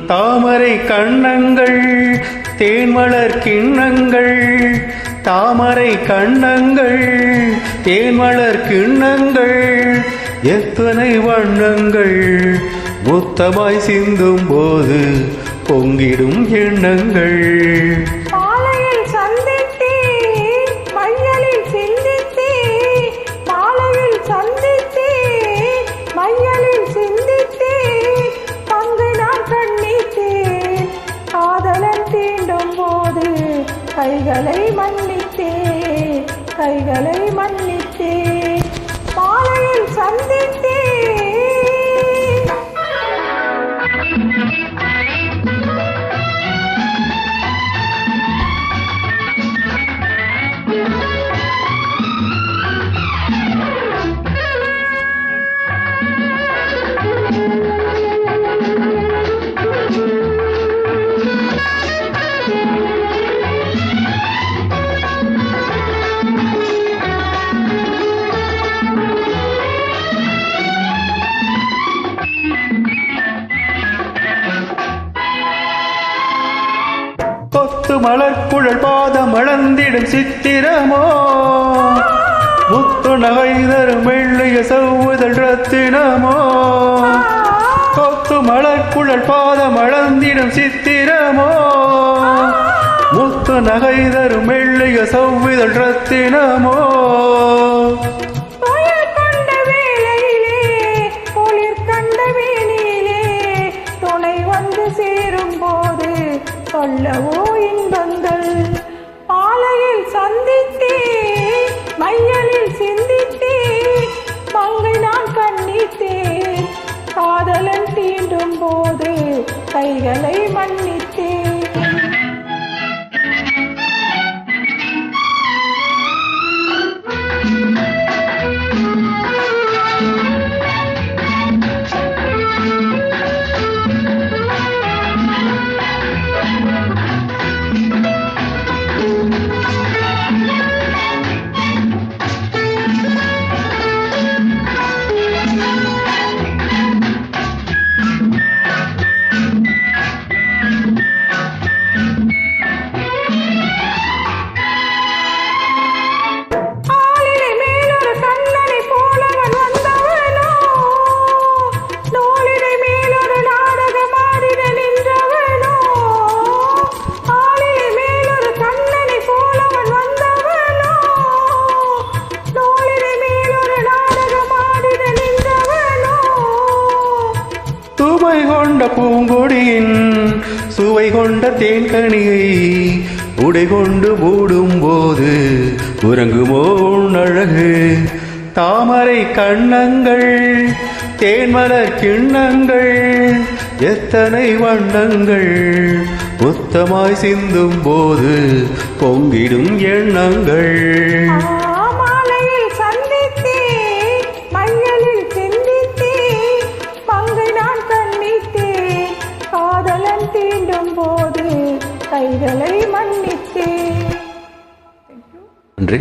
தாமரை கண்ணங்கள் தேன்மலர் கிண்ணங்கள், தாமரை கண்ணங்கள் தேன்மலர் கிண்ணங்கள், எத்தனை வண்ணங்கள் மொத்தமாய் சிந்தும் போது பொங்கிடும் எண்ணங்கள். கைகளை மன்னித்தே, கைகளை மன்னித்தே, பாலையில் சந்தித்தே. கொத்து மலர்குழல் பாதம் அளந்திடும் சித்திரமோ, முத்து நகை தரும் வெள்ளைய செவ்வுதல் ரத்தினமோ. கொத்து மலர்குழல் பாதம் அளந்திடும் சித்திரமோ, முத்து நகை தரும் வெள்ளைய செவ்வுதல் ரத்தினமோ. சொல்லவோ இன்பங்கள் பாலையில் சந்தித்தே, மையலில் சிந்தித்தே, மங்கை நான் கண்ணித்தேன், காதலன் தீண்டும் போது கைகளை மன்னித்தேன். சுவை கொண்ட பூங்கொடியின் சுவை கொண்ட தேன்கனியை உடை கொண்டு மூடும் போது உறங்குமோ அழகு. தாமரை கண்ணங்கள் தேன்மலர் கிண்ணங்கள், எத்தனை வண்ணங்கள் மொத்தமாய் சிந்தும் போது பொங்கிடும் எண்ணங்கள். தீண்டும் போது கைகளை மன்னித்தே. நன்றி.